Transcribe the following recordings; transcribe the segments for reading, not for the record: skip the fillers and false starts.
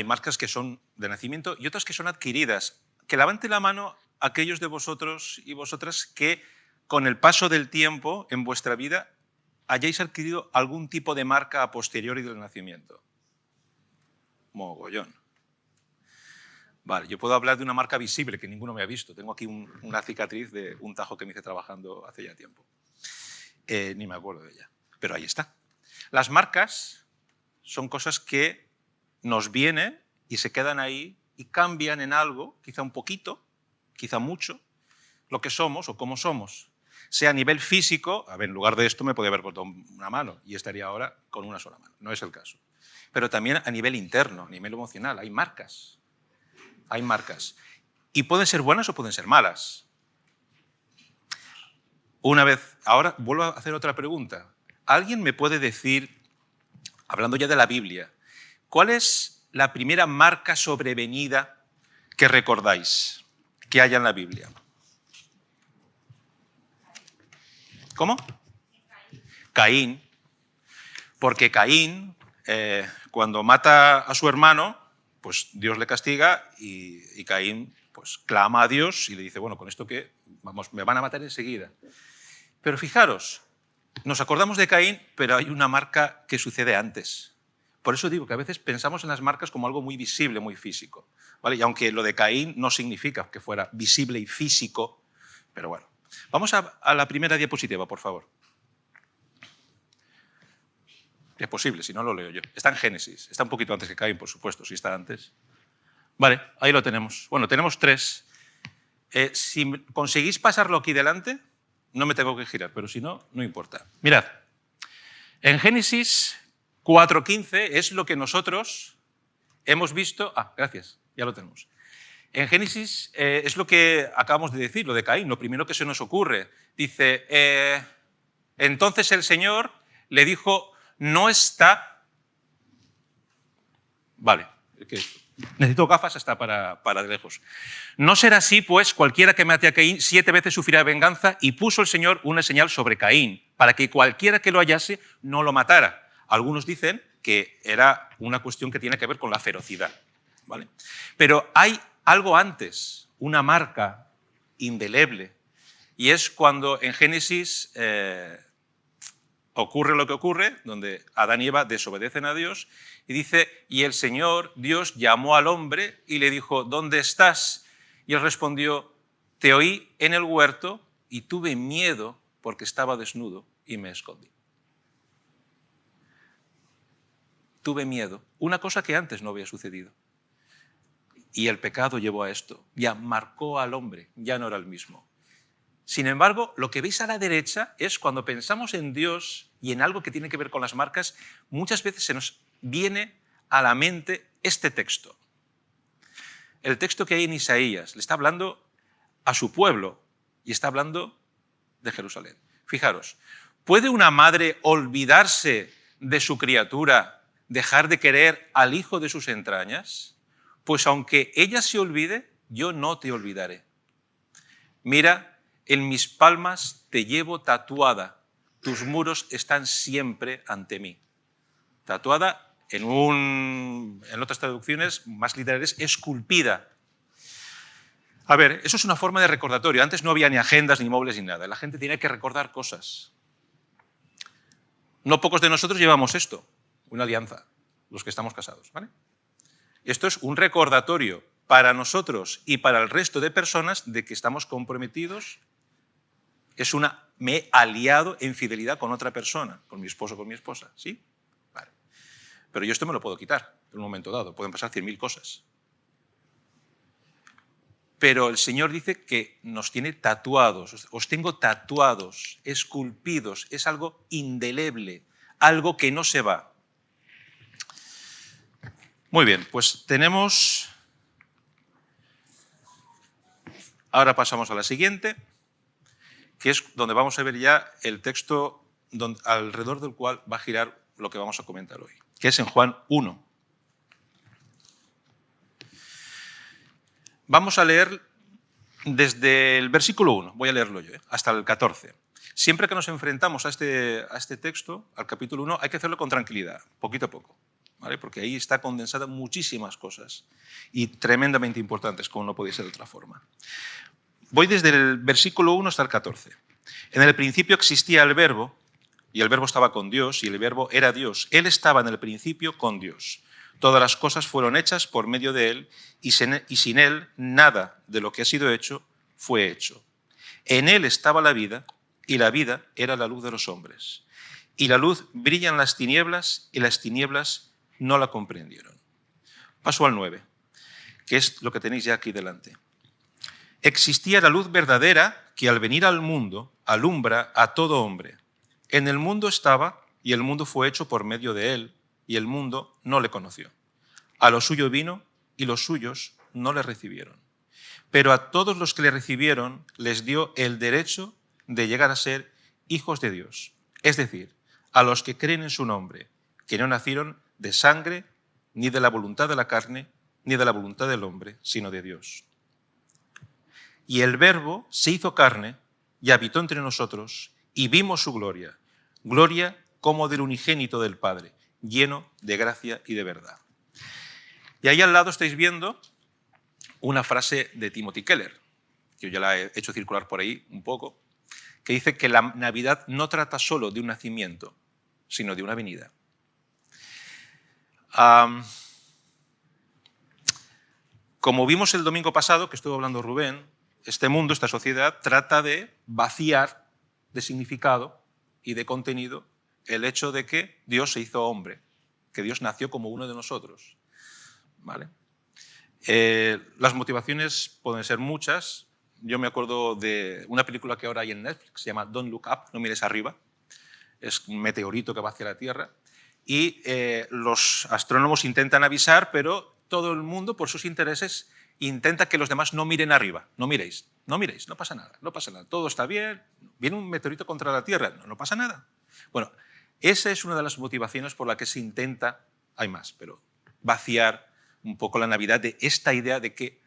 marcas que son de nacimiento y otras que son adquiridas. Que levante la mano aquellos de vosotros y vosotras que con el paso del tiempo en vuestra vida hayáis adquirido algún tipo de marca a posteriori del nacimiento. Mogollón. Vale, yo puedo hablar de una marca visible que ninguno me ha visto. Tengo aquí una cicatriz de un tajo que me hice trabajando hace ya tiempo. Ni me acuerdo de ella, pero ahí está. Las marcas son cosas que nos vienen y se quedan ahí y cambian en algo, quizá un poquito, quizá mucho, lo que somos o cómo somos. Sea a nivel físico, a ver, en lugar de esto me podría haber cortado una mano y estaría ahora con una sola mano. No es el caso. Pero también a nivel interno, a nivel emocional, hay marcas. Hay marcas. Y pueden ser buenas o pueden ser malas. Una vez, ahora vuelvo a hacer otra pregunta. ¿Alguien me puede decir, hablando ya de la Biblia, cuál es la primera marca sobrevenida que recordáis que haya en la Biblia? ¿Cómo? Caín. Porque Caín, cuando mata a su hermano, pues Dios le castiga y Caín pues clama a Dios y le dice, bueno, ¿con esto qué? Vamos, me van a matar enseguida. Pero fijaros, nos acordamos de Caín, pero hay una marca que sucede antes. Por eso digo que a veces pensamos en las marcas como algo muy visible, muy físico, ¿vale? Y aunque lo de Caín no significa que fuera visible y físico, pero bueno. Vamos a la primera diapositiva, por favor. Es posible, si no lo leo yo. Está en Génesis. Está un poquito antes que Caín, por supuesto, si está antes. Vale, ahí lo tenemos. Bueno, tenemos 3. Si conseguís pasarlo aquí delante, no me tengo que girar, pero si no, no importa. Mirad, en Génesis 4:15 es lo que nosotros hemos visto... Ah, gracias, ya lo tenemos. En Génesis es lo que acabamos de decir, lo de Caín, lo primero que se nos ocurre. Dice, entonces el Señor le dijo... No está... Vale, necesito gafas hasta para de lejos. No será así, pues, cualquiera que mate a Caín 7 veces sufrirá venganza, y puso el Señor una señal sobre Caín, para que cualquiera que lo hallase no lo matara. Algunos dicen que era una cuestión que tiene que ver con la ferocidad, ¿vale? Pero hay algo antes, una marca indeleble, y es cuando en Génesis... ocurre lo que ocurre, donde Adán y Eva desobedecen a Dios, y dice, y el Señor, Dios, llamó al hombre y le dijo, ¿dónde estás? Y él respondió, te oí en el huerto y tuve miedo porque estaba desnudo y me escondí. Tuve miedo, una cosa que antes no había sucedido. Y el pecado llevó a esto, ya marcó al hombre, ya no era el mismo. Sin embargo, lo que veis a la derecha es cuando pensamos en Dios y en algo que tiene que ver con las marcas, muchas veces se nos viene a la mente este texto. El texto que hay en Isaías le está hablando a su pueblo y está hablando de Jerusalén. Fijaros, ¿puede una madre olvidarse de su criatura, dejar de querer al hijo de sus entrañas? Pues aunque ella se olvide, yo no te olvidaré. Mira, en mis palmas te llevo tatuada, tus muros están siempre ante mí. Tatuada, en otras traducciones más literales, esculpida. A ver, eso es una forma de recordatorio. Antes no había ni agendas, ni móviles, ni nada. La gente tiene que recordar cosas. No pocos de nosotros llevamos esto, una alianza, los que estamos casados, ¿vale? Esto es un recordatorio para nosotros y para el resto de personas de que estamos comprometidos. Me he aliado en fidelidad con otra persona, con mi esposo o con mi esposa, ¿sí? Vale. Pero yo esto me lo puedo quitar en un momento dado, pueden pasar 100.000 cosas. Pero el Señor dice que nos tiene tatuados, os tengo tatuados, esculpidos, es algo indeleble, algo que no se va. Muy bien, pues tenemos... Ahora pasamos a la siguiente, que es donde vamos a ver ya el texto alrededor del cual va a girar lo que vamos a comentar hoy, que es en Juan 1. Vamos a leer desde el versículo 1, voy a leerlo yo, hasta el 14. Siempre que nos enfrentamos a este texto, al capítulo 1, hay que hacerlo con tranquilidad, poquito a poco. ¿vale? Porque ahí está condensada muchísimas cosas y tremendamente importantes, como no podía ser de otra forma. Voy desde el versículo 1 hasta el 14. En el principio existía el Verbo, y el Verbo estaba con Dios, y el Verbo era Dios. Él estaba en el principio con Dios. Todas las cosas fueron hechas por medio de Él, y sin Él nada de lo que ha sido hecho fue hecho. En Él estaba la vida, y la vida era la luz de los hombres. Y la luz brilla en las tinieblas, y las tinieblas no la comprendieron. Paso al 9, que es lo que tenéis ya aquí delante. Existía la luz verdadera que al venir al mundo alumbra a todo hombre. En el mundo estaba, y el mundo fue hecho por medio de él, y el mundo no le conoció. A lo suyo vino, y los suyos no le recibieron. Pero a todos los que le recibieron les dio el derecho de llegar a ser hijos de Dios. Es decir, a los que creen en su nombre, que no nacieron de sangre, ni de la voluntad de la carne, ni de la voluntad del hombre, sino de Dios. Y el Verbo se hizo carne y habitó entre nosotros, y vimos su gloria, gloria como del unigénito del Padre, lleno de gracia y de verdad. Y ahí al lado estáis viendo una frase de Timothy Keller, que yo ya la he hecho circular por ahí un poco, que dice que la Navidad no trata solo de un nacimiento, sino de una venida. Como vimos el domingo pasado, que estuvo hablando Rubén, este mundo, esta sociedad, trata de vaciar de significado y de contenido el hecho de que Dios se hizo hombre, que Dios nació como uno de nosotros. ¿Vale? Las motivaciones pueden ser muchas. Yo me acuerdo de una película que ahora hay en Netflix, se llama Don't Look Up, no mires arriba. Es un meteorito que va hacia la Tierra. Y los astrónomos intentan avisar, pero todo el mundo, por sus intereses, intenta que los demás no miren arriba. No miréis, no pasa nada, no pasa nada. Todo está bien, viene un meteorito contra la Tierra, no pasa nada. Bueno, esa es una de las motivaciones por la que se intenta, hay más, pero vaciar un poco la Navidad de esta idea de que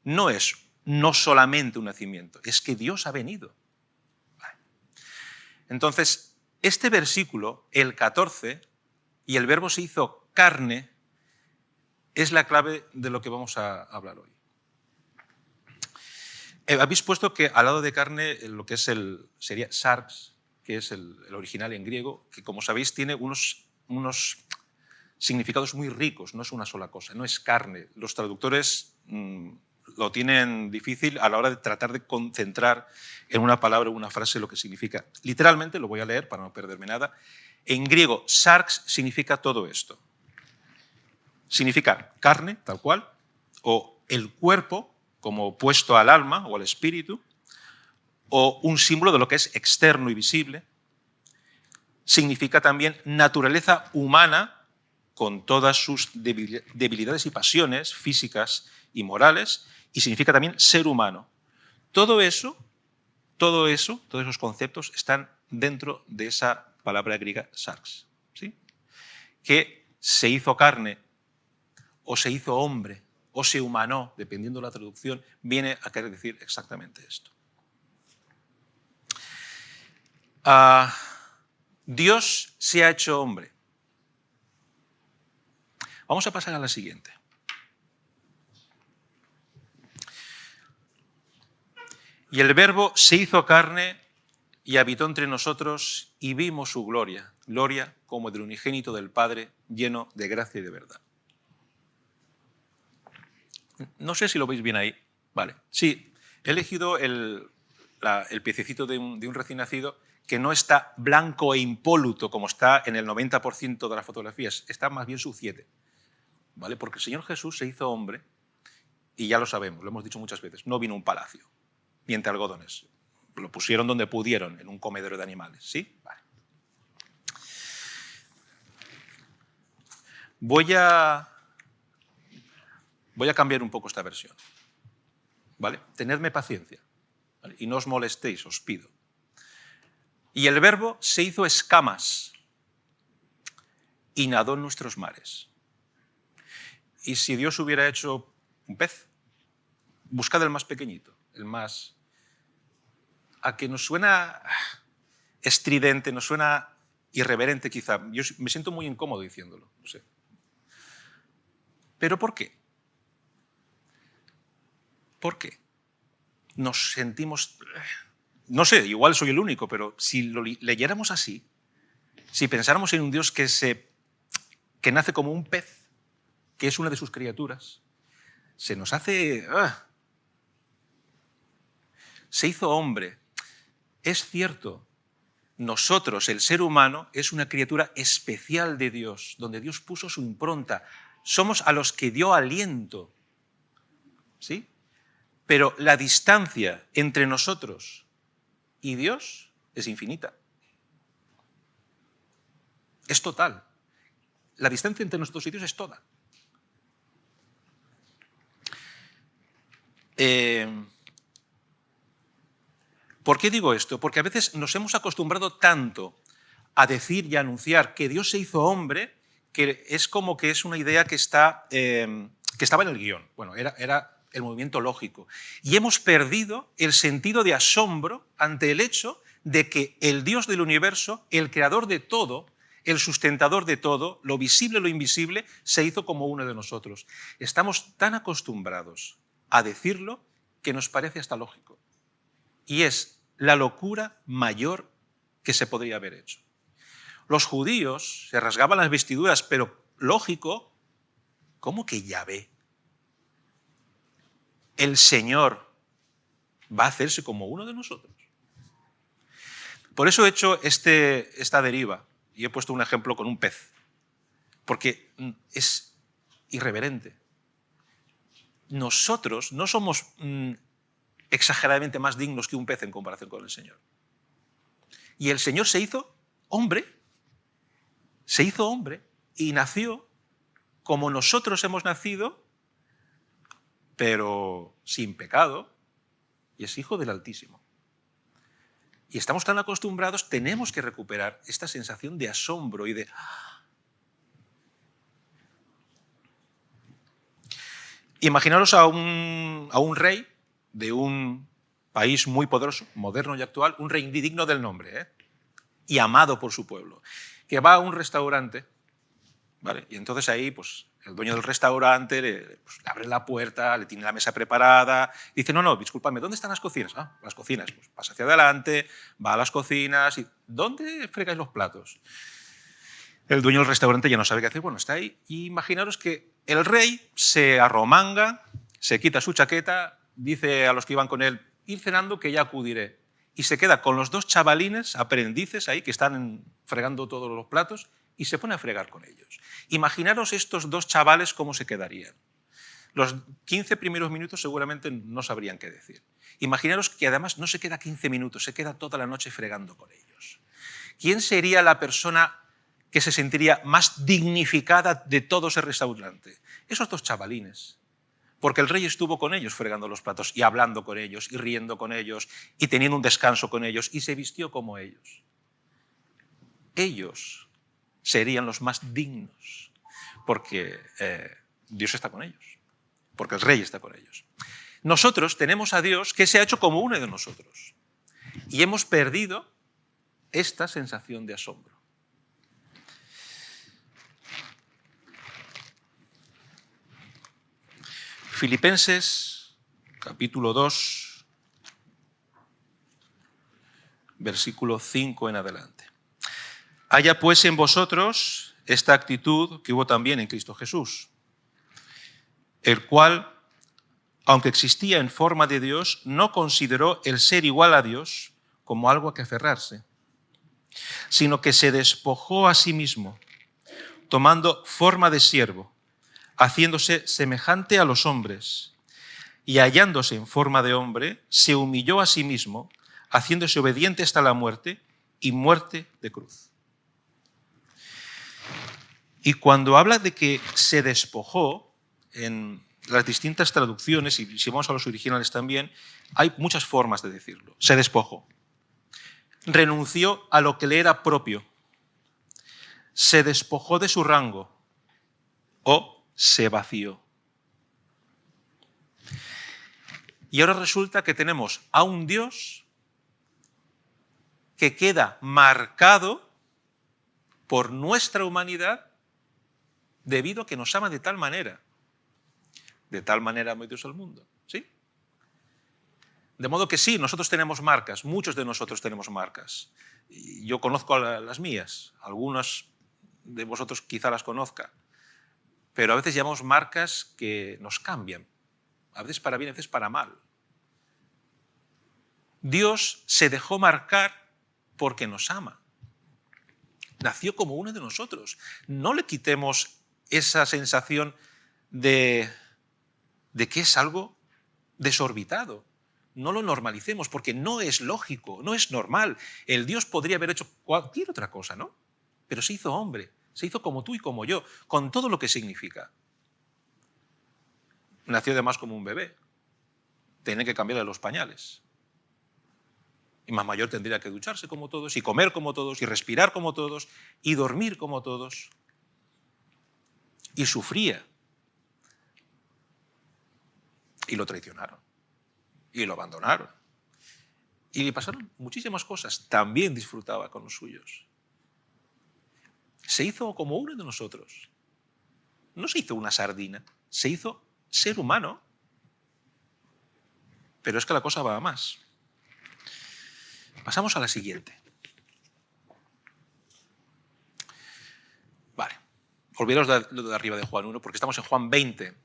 no es no solamente un nacimiento, es que Dios ha venido. Entonces, este versículo, el 14, y el Verbo se hizo carne, es la clave de lo que vamos a hablar hoy. Habéis puesto que al lado de carne lo que es sería sarx, que es el original en griego, que como sabéis tiene unos significados muy ricos, no es una sola cosa, no es carne. Los traductores lo tienen difícil a la hora de tratar de concentrar en una palabra o una frase lo que significa. Literalmente, lo voy a leer para no perderme nada, en griego sarx significa todo esto. Significa carne, tal cual, o el cuerpo, como opuesto al alma o al espíritu, o un símbolo de lo que es externo y visible. Significa también naturaleza humana, con todas sus debilidades y pasiones físicas y morales, y significa también ser humano. Todo eso, todos esos conceptos están dentro de esa palabra griega sarx, ¿sí? Que se hizo carne, o se hizo hombre, o se humanó, dependiendo de la traducción, viene a querer decir exactamente esto. Dios se ha hecho hombre. Vamos a pasar a la siguiente. Y el Verbo se hizo carne y habitó entre nosotros y vimos su gloria, gloria como del unigénito del Padre, lleno de gracia y de verdad. No sé si lo veis bien ahí. Vale. Sí, he elegido el piececito de un recién nacido que no está blanco e impoluto como está en el 90% de las fotografías, está más bien suciete. ¿Vale? Porque el Señor Jesús se hizo hombre y ya lo sabemos, lo hemos dicho muchas veces, no vino a un palacio, ni entre algodones. Lo pusieron donde pudieron, en un comedero de animales. ¿Sí? Vale. Voy a cambiar un poco esta versión. ¿Vale? Tenedme paciencia, ¿vale? Y no os molestéis, os pido. Y el Verbo se hizo escamas y nadó en nuestros mares. Y si Dios hubiera hecho un pez, buscad el más pequeñito, el más... A que nos suena estridente, nos suena irreverente quizá. Yo me siento muy incómodo diciéndolo, no sé. ¿Pero por qué? ¿Por qué? Nos sentimos... No sé, igual soy el único, pero si lo leyéramos así, si pensáramos en un Dios que nace como un pez, que es una de sus criaturas, se nos hace... Se hizo hombre. Es cierto, nosotros, el ser humano, es una criatura especial de Dios, donde Dios puso su impronta. Somos a los que dio aliento. ¿Sí? Pero la distancia entre nosotros y Dios es infinita. Es total. La distancia entre nosotros y Dios es toda. ¿Por qué digo esto? Porque a veces nos hemos acostumbrado tanto a decir y a anunciar que Dios se hizo hombre, que es como que es una idea que estaba en el guión. Bueno, era el movimiento lógico. Y hemos perdido el sentido de asombro ante el hecho de que el Dios del universo, el creador de todo, el sustentador de todo, lo visible, lo invisible, se hizo como uno de nosotros. Estamos tan acostumbrados a decirlo que nos parece hasta lógico. Y es la locura mayor que se podría haber hecho. Los judíos se rasgaban las vestiduras, pero lógico, ¿cómo que Yahvé, el Señor, va a hacerse como uno de nosotros? Por eso he hecho esta deriva y he puesto un ejemplo con un pez, porque es irreverente. Nosotros no somos exageradamente más dignos que un pez en comparación con el Señor. Y el Señor se hizo hombre y nació como nosotros hemos nacido, pero sin pecado, y es hijo del Altísimo. Y estamos tan acostumbrados, tenemos que recuperar esta sensación de asombro y de... Imaginaros a un rey de un país muy poderoso, moderno y actual, un rey digno del nombre, y amado por su pueblo, que va a un restaurante, ¿vale? Y entonces ahí pues, el dueño del restaurante le abre la puerta, le tiene la mesa preparada, y dice, no, discúlpame, ¿dónde están las cocinas? Ah, las cocinas. Pues pasa hacia adelante, va a las cocinas, y ¿dónde fregáis los platos? El dueño del restaurante ya no sabe qué hacer, bueno, está ahí, y imaginaros que el rey se arromanga, se quita su chaqueta, dice a los que iban con él, ir cenando que ya acudiré. Y se queda con los dos chavalines, aprendices ahí, que están fregando todos los platos, y se pone a fregar con ellos. Imaginaros estos dos chavales cómo se quedarían. Los 15 primeros minutos seguramente no sabrían qué decir. Imaginaros que además no se queda 15 minutos, se queda toda la noche fregando con ellos. ¿Quién sería la persona que se sentiría más dignificada de todo ese restaurante? Esos dos chavalines. Porque el rey estuvo con ellos fregando los platos y hablando con ellos y riendo con ellos y teniendo un descanso con ellos y se vistió como ellos. Ellos serían los más dignos porque Dios está con ellos, porque el rey está con ellos. Nosotros tenemos a Dios que se ha hecho como uno de nosotros y hemos perdido esta sensación de asombro. Filipenses, capítulo 2, versículo 5 en adelante. Haya pues en vosotros esta actitud que hubo también en Cristo Jesús, el cual, aunque existía en forma de Dios, no consideró el ser igual a Dios como algo a que aferrarse, sino que se despojó a sí mismo, tomando forma de siervo, haciéndose semejante a los hombres, y hallándose en forma de hombre, se humilló a sí mismo, haciéndose obediente hasta la muerte y muerte de cruz. Y cuando habla de que se despojó, en las distintas traducciones, y si vamos a los originales también, hay muchas formas de decirlo. Se despojó. Renunció a lo que le era propio. Se despojó de su rango o se vació. Y ahora resulta que tenemos a un Dios que queda marcado por nuestra humanidad debido a que nos ama de tal manera De tal manera amó Dios al mundo. ¿Sí? De modo que sí, nosotros tenemos marcas, muchos de nosotros tenemos marcas. Y yo conozco las mías, algunas de vosotros quizá las conozca, pero a veces llamamos marcas que nos cambian, a veces para bien, a veces para mal. Dios se dejó marcar porque nos ama. Nació como uno de nosotros. No le quitemos esa sensación de que es algo desorbitado. No lo normalicemos porque no es lógico, no es normal. El Dios podría haber hecho cualquier otra cosa, ¿no? Pero se hizo hombre, se hizo como tú y como yo, con todo lo que significa. Nació además como un bebé. Tiene que cambiarle los pañales. Y más mayor tendría que ducharse como todos, y comer como todos, y respirar como todos, y dormir como todos. Y sufría. Y lo traicionaron. Y lo abandonaron. Y le pasaron muchísimas cosas. También disfrutaba con los suyos. Se hizo como uno de nosotros. No se hizo una sardina, se hizo ser humano. Pero es que la cosa va a más. Pasamos a la siguiente. Vale. Olvidaos de lo de arriba de Juan 1, porque estamos en Juan 20.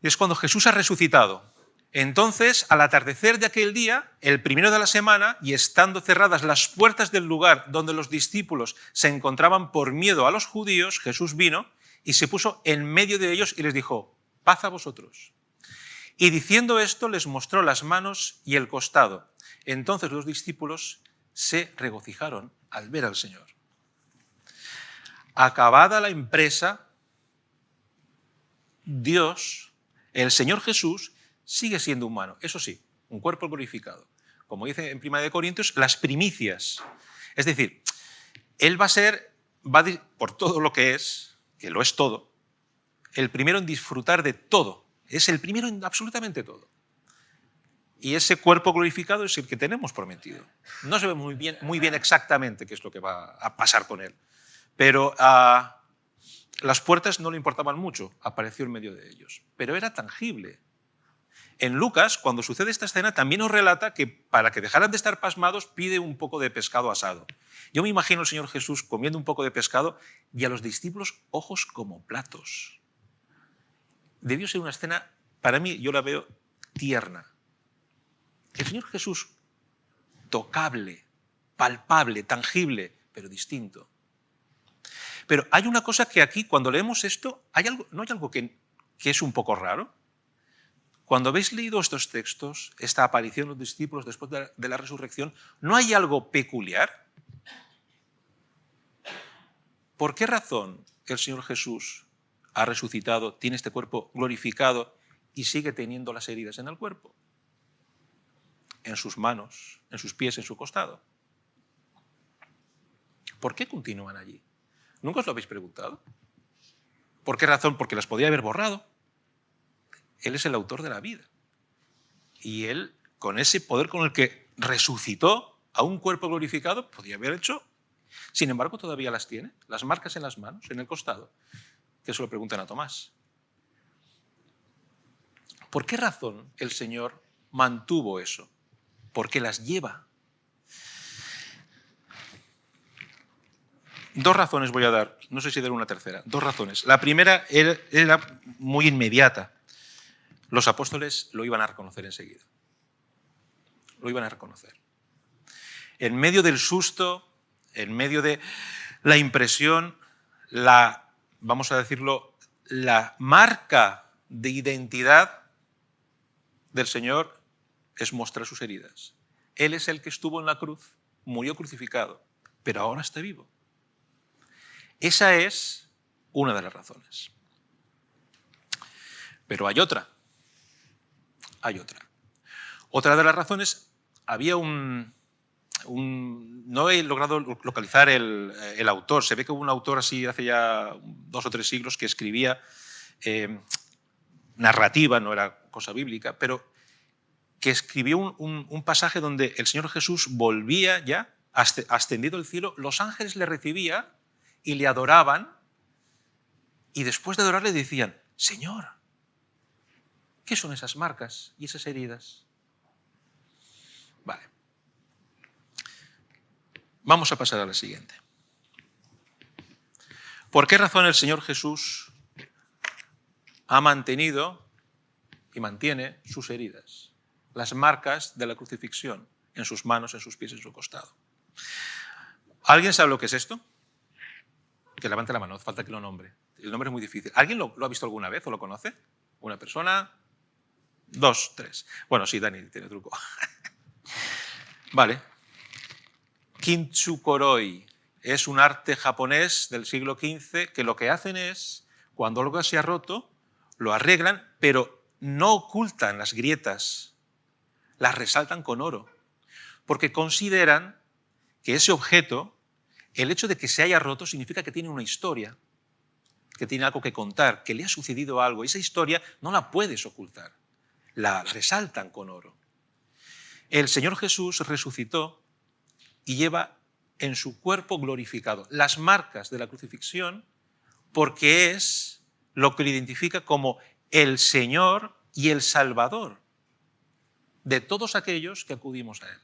Es cuando Jesús ha resucitado. Entonces, al atardecer de aquel día, el primero de la semana, y estando cerradas las puertas del lugar donde los discípulos se encontraban por miedo a los judíos, Jesús vino y se puso en medio de ellos y les dijo: paz a vosotros. Y diciendo esto, les mostró las manos y el costado. Entonces los discípulos se regocijaron al ver al Señor. Acabada la empresa, Dios, el Señor Jesús, sigue siendo humano. Eso sí, un cuerpo glorificado. Como dice en 1 Corintios, las primicias. Es decir, Él va por todo lo que lo es todo, el primero en disfrutar de todo. Es el primero en absolutamente todo. Y ese cuerpo glorificado es el que tenemos prometido. No se ve muy bien exactamente qué es lo que va a pasar con Él. Pero las puertas no le importaban mucho, apareció en medio de ellos. Pero era tangible. En Lucas, cuando sucede esta escena, también nos relata que para que dejaran de estar pasmados, pide un poco de pescado asado. Yo me imagino al Señor Jesús comiendo un poco de pescado y a los discípulos ojos como platos. Debió ser una escena, para mí, yo la veo tierna. El Señor Jesús, tocable, palpable, tangible, pero distinto. Pero hay una cosa que aquí, cuando leemos esto, ¿no hay algo que es un poco raro? Cuando habéis leído estos textos, esta aparición de los discípulos después de la resurrección, ¿no hay algo peculiar? ¿Por qué razón el Señor Jesús ha resucitado, tiene este cuerpo glorificado y sigue teniendo las heridas en el cuerpo? En sus manos, en sus pies, en su costado. ¿Por qué continúan allí? ¿Nunca os lo habéis preguntado? ¿Por qué razón? Porque las podía haber borrado. Él es el autor de la vida. Y Él, con ese poder con el que resucitó a un cuerpo glorificado, podía haber hecho. Sin embargo, todavía las tiene, las marcas en las manos, en el costado. Que se lo preguntan a Tomás. ¿Por qué razón el Señor mantuvo eso? Porque las lleva. Dos razones voy a dar, no sé si dar una tercera, dos razones. La primera era muy inmediata. Los apóstoles lo iban a reconocer enseguida. Lo iban a reconocer. En medio del susto, en medio de la impresión, vamos a decirlo, la marca de identidad del Señor es mostrar sus heridas. Él es el que estuvo en la cruz, murió crucificado, pero ahora está vivo. Esa es una de las razones. Pero hay otra. Otra de las razones, había no he logrado localizar el autor. Se ve que hubo un autor así hace ya 2 o 3 siglos que escribía narrativa, no era cosa bíblica, pero que escribió un pasaje donde el Señor Jesús volvía ya, ascendido al cielo, los ángeles le recibían y le adoraban, y después de adorarle decían: Señor, ¿Qué son esas marcas y esas heridas? Vale. Vamos a pasar a la siguiente. ¿Por qué razón el Señor Jesús ha mantenido y mantiene sus heridas? Las marcas de la crucifixión en sus manos, en sus pies, en su costado. ¿Alguien sabe lo que es esto? Que levante la mano, hace falta que lo nombre. El nombre es muy difícil. ¿Alguien lo ha visto alguna vez o lo conoce? ¿Una persona? 2, 3. Bueno, sí, Dani tiene truco. Vale. Kintsukuroi es un arte japonés del siglo XV que lo que hacen es, cuando algo se ha roto, lo arreglan, pero no ocultan las grietas, las resaltan con oro, porque consideran que ese objeto, el hecho de que se haya roto significa que tiene una historia, que tiene algo que contar, que le ha sucedido algo. Esa historia no la puedes ocultar, la resaltan con oro. El Señor Jesús resucitó y lleva en su cuerpo glorificado las marcas de la crucifixión porque es lo que le identifica como el Señor y el Salvador de todos aquellos que acudimos a Él.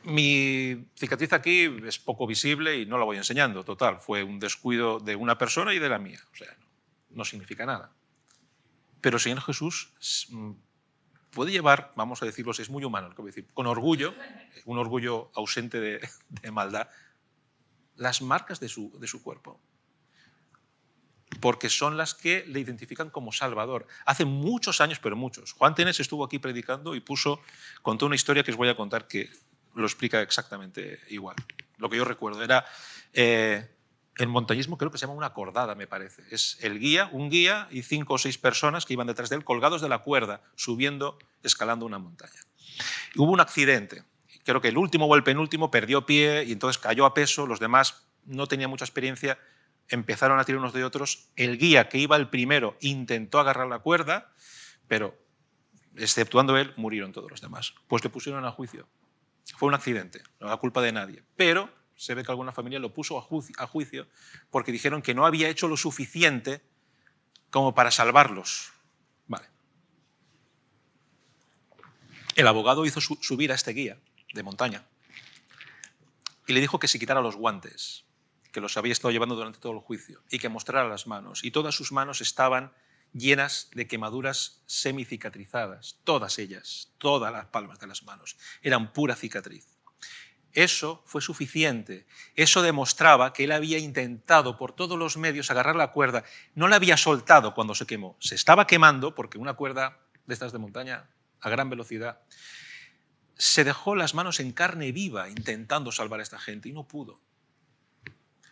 Mi cicatriz aquí es poco visible y no la voy enseñando, total, fue un descuido de una persona y de la mía, o sea, no significa nada. Pero el Señor Jesús puede llevar, vamos a decirlo, es muy humano, con orgullo, un orgullo ausente de maldad, las marcas de su cuerpo, porque son las que le identifican como Salvador. Hace muchos años, pero muchos, Juan Tenes estuvo aquí predicando y contó una historia que os voy a contar que lo explica exactamente igual. Lo que yo recuerdo era, el montañismo creo que se llama una cordada, me parece. Es un guía y 5 o 6 personas que iban detrás de él colgados de la cuerda, subiendo, escalando una montaña. Y hubo un accidente. Creo que el último o el penúltimo perdió pie y entonces cayó a peso. Los demás no tenían mucha experiencia, empezaron a tirar unos de otros. El guía, que iba el primero, intentó agarrar la cuerda, pero exceptuando él, murieron todos los demás. Pues le pusieron a juicio. Fue un accidente, no era culpa de nadie. Pero se ve que alguna familia lo puso a juicio porque dijeron que no había hecho lo suficiente como para salvarlos. Vale. El abogado hizo subir a este guía de montaña y le dijo que se quitara los guantes, que los había estado llevando durante todo el juicio, y que mostrara las manos. Y todas sus manos estaban llenas de quemaduras semicicatrizadas, todas ellas, todas las palmas de las manos, eran pura cicatriz. Eso fue suficiente. Eso demostraba que él había intentado por todos los medios agarrar la cuerda. No la había soltado cuando se quemó. Se estaba quemando porque una cuerda de estas de montaña a gran velocidad se dejó las manos en carne viva intentando salvar a esta gente y no pudo.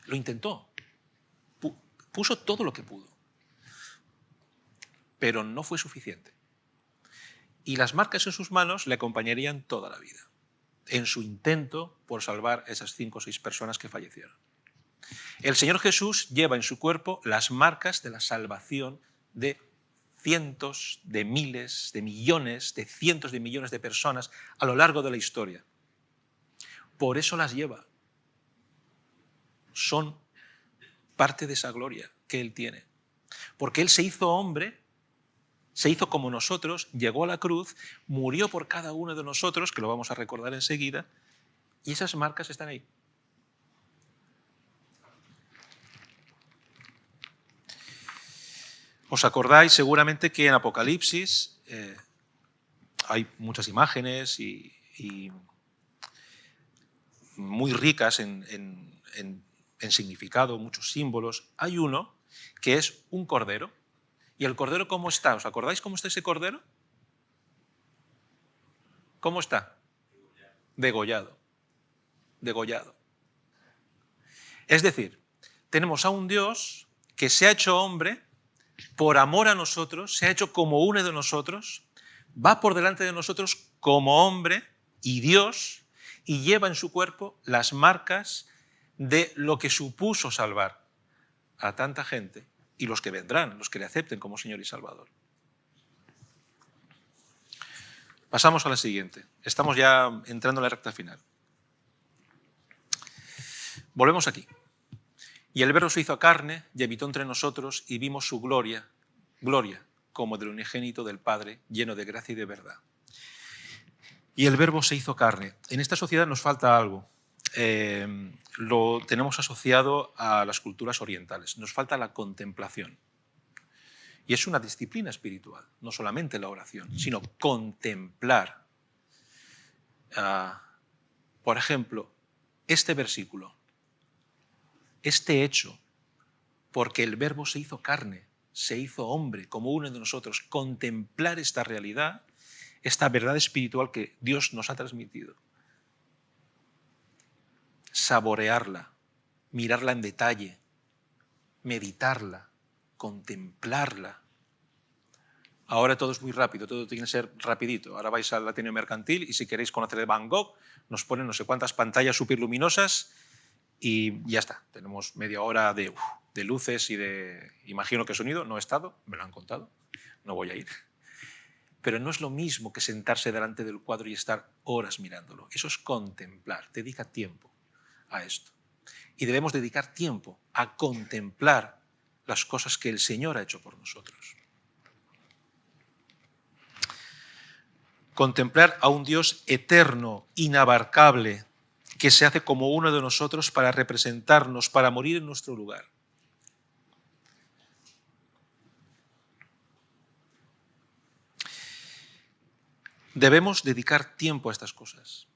Lo intentó. Puso todo lo que pudo. Pero no fue suficiente. Y las marcas en sus manos le acompañarían toda la vida, en su intento por salvar a esas 5 o 6 personas que fallecieron. El Señor Jesús lleva en su cuerpo las marcas de la salvación de cientos, de miles, de millones, de cientos de millones de personas a lo largo de la historia. Por eso las lleva. Son parte de esa gloria que Él tiene. Porque Él se hizo hombre, se hizo como nosotros, llegó a la cruz, murió por cada uno de nosotros, que lo vamos a recordar enseguida, y esas marcas están ahí. Os acordáis seguramente que en Apocalipsis hay muchas imágenes y muy ricas en significado, muchos símbolos. Hay uno que es un cordero. ¿Y el cordero cómo está? ¿Os acordáis cómo está ese cordero? ¿Cómo está? Degollado. Degollado. Es decir, tenemos a un Dios que se ha hecho hombre por amor a nosotros, se ha hecho como uno de nosotros, va por delante de nosotros como hombre y Dios y lleva en su cuerpo las marcas de lo que supuso salvar a tanta gente y los que vendrán, los que le acepten como Señor y Salvador. Pasamos a la siguiente. Estamos ya entrando en la recta final. Volvemos aquí. Y el Verbo se hizo carne y habitó entre nosotros y vimos su gloria, gloria como del unigénito del Padre, lleno de gracia y de verdad. Y el Verbo se hizo carne. En esta sociedad nos falta algo. Lo tenemos asociado a las culturas orientales. Nos falta la contemplación. Y es una disciplina espiritual, no solamente la oración, sino contemplar. Por ejemplo, este versículo, este hecho, porque el Verbo se hizo carne, se hizo hombre como uno de nosotros, contemplar esta realidad, esta verdad espiritual que Dios nos ha transmitido, saborearla, mirarla en detalle, meditarla, contemplarla. Ahora todo es muy rápido, todo tiene que ser rapidito. Ahora vais al Ateneo Mercantil y si queréis conocer de Van Gogh, nos ponen no sé cuántas pantallas superluminosas y ya está. Tenemos media hora de luces y de, imagino que sonido. No he estado, me lo han contado, no voy a ir. Pero no es lo mismo que sentarse delante del cuadro y estar horas mirándolo. Eso es contemplar, dedica tiempo a esto. Y debemos dedicar tiempo a contemplar las cosas que el Señor ha hecho por nosotros. Contemplar a un Dios eterno, inabarcable, que se hace como uno de nosotros para representarnos, para morir en nuestro lugar. Debemos dedicar tiempo a estas cosas.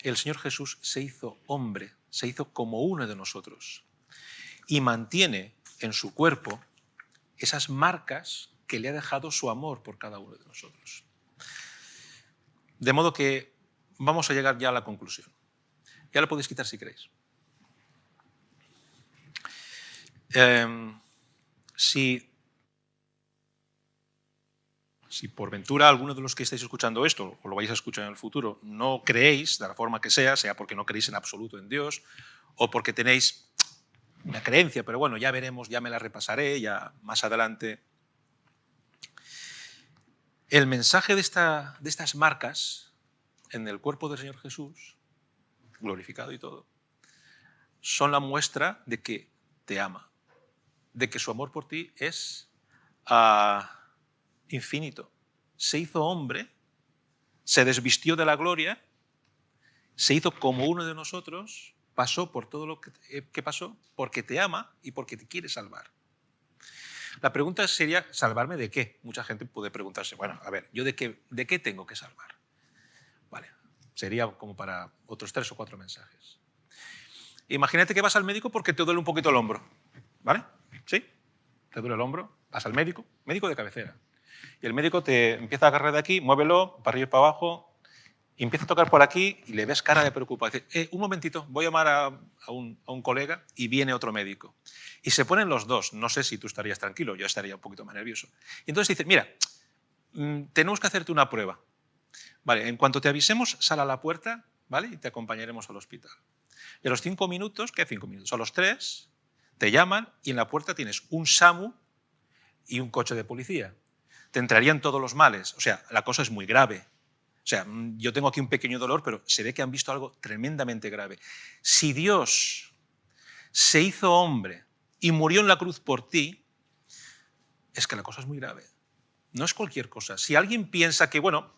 El Señor Jesús se hizo hombre, se hizo como uno de nosotros y mantiene en su cuerpo esas marcas que le ha dejado su amor por cada uno de nosotros. De modo que vamos a llegar ya a la conclusión. Ya la podéis quitar si queréis. Si por ventura alguno de los que estáis escuchando esto, o lo vais a escuchar en el futuro, no creéis de la forma que sea porque no creéis en absoluto en Dios, o porque tenéis una creencia, pero bueno, ya veremos, ya me la repasaré, ya más adelante. El mensaje de estas marcas en el cuerpo del Señor Jesús, glorificado y todo, son la muestra de que te ama, de que su amor por ti es infinito. Se hizo hombre, se desvistió de la gloria, se hizo como uno de nosotros, pasó por todo lo que pasó porque te ama y porque te quiere salvar. La pregunta sería, ¿salvarme de qué? Mucha gente puede preguntarse, bueno, a ver, ¿yo de qué tengo que salvar? Vale, sería como para otros 3 o 4 mensajes. Imagínate que vas al médico porque te duele un poquito el hombro, ¿vale? ¿Sí? Te duele el hombro, vas al médico de cabecera. Y el médico te empieza a agarrar de aquí, muévelo, para arriba y para abajo, y empieza a tocar por aquí y le ves cara de preocupación. Dice, un momentito, voy a llamar a un colega y viene otro médico. Y se ponen los dos. No sé si tú estarías tranquilo, yo estaría un poquito más nervioso. Y entonces dice, mira, tenemos que hacerte una prueba. Vale, en cuanto te avisemos, sal a la puerta, ¿vale? Y te acompañaremos al hospital. Y a los 5 minutos, ¿qué 5 minutos? A los 3 te llaman y en la puerta tienes un SAMU y un coche de policía. Te entrarían todos los males. O sea, la cosa es muy grave. O sea, yo tengo aquí un pequeño dolor, pero se ve que han visto algo tremendamente grave. Si Dios se hizo hombre y murió en la cruz por ti, es que la cosa es muy grave. No es cualquier cosa. Si alguien piensa que, bueno,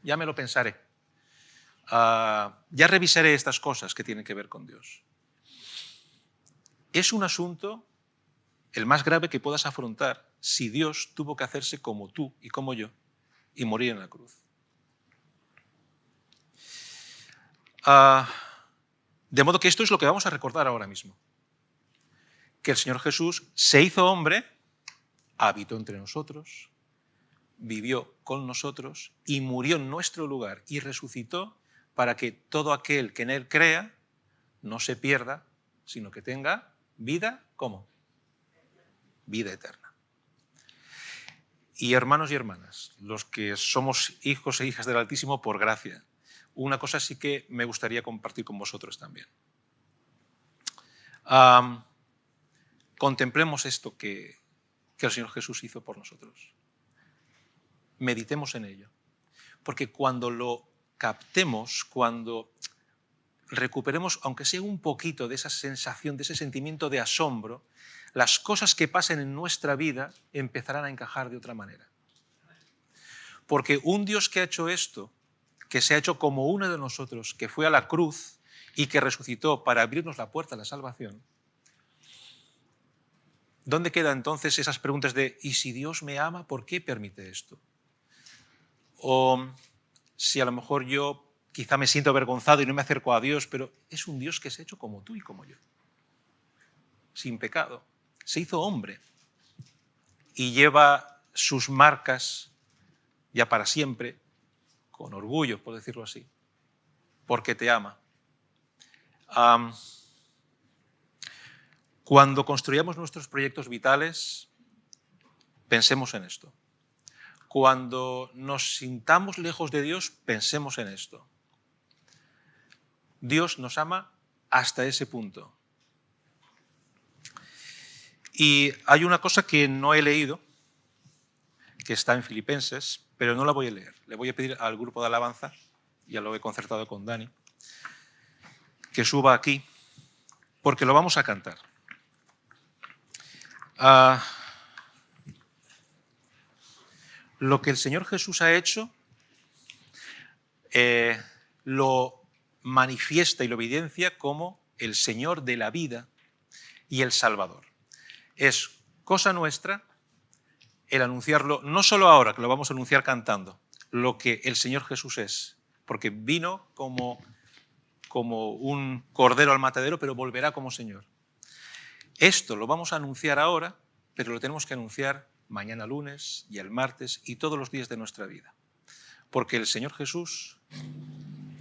ya me lo pensaré, ya revisaré estas cosas que tienen que ver con Dios. Es un asunto el más grave que puedas afrontar si Dios tuvo que hacerse como tú y como yo y morir en la cruz. De modo que esto es lo que vamos a recordar ahora mismo. Que el Señor Jesús se hizo hombre, habitó entre nosotros, vivió con nosotros y murió en nuestro lugar y resucitó para que todo aquel que en Él crea no se pierda, sino que tenga vida, ¿cómo? Vida eterna. Y hermanos y hermanas, los que somos hijos e hijas del Altísimo por gracia, una cosa sí que me gustaría compartir con vosotros también. Contemplemos esto que el Señor Jesús hizo por nosotros. Meditemos en ello. Porque cuando lo captemos, cuando recuperemos, aunque sea un poquito, de esa sensación, de ese sentimiento de asombro, las cosas que pasen en nuestra vida empezarán a encajar de otra manera. Porque un Dios que ha hecho esto, que se ha hecho como uno de nosotros, que fue a la cruz y que resucitó para abrirnos la puerta a la salvación, ¿dónde quedan entonces esas preguntas de ¿y si Dios me ama, por qué permite esto? O si a lo mejor yo quizá me siento avergonzado y no me acerco a Dios, pero es un Dios que se ha hecho como tú y como yo, sin pecado. Se hizo hombre y lleva sus marcas ya para siempre, con orgullo, por decirlo así, porque te ama. Cuando construyamos nuestros proyectos vitales, pensemos en esto. Cuando nos sintamos lejos de Dios, pensemos en esto. Dios nos ama hasta ese punto. Y hay una cosa que no he leído, que está en Filipenses, pero no la voy a leer. Le voy a pedir al grupo de alabanza, ya lo he concertado con Dani, que suba aquí, porque lo vamos a cantar. Lo que el Señor Jesús ha hecho lo manifiesta y lo evidencia como el Señor de la vida y el Salvador. Es cosa nuestra el anunciarlo, no solo ahora, que lo vamos a anunciar cantando, lo que el Señor Jesús es, porque vino como un cordero al matadero, pero volverá como Señor. Esto lo vamos a anunciar ahora, pero lo tenemos que anunciar mañana lunes y el martes y todos los días de nuestra vida. Porque el Señor Jesús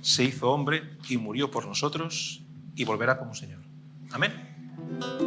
se hizo hombre y murió por nosotros y volverá como Señor. Amén.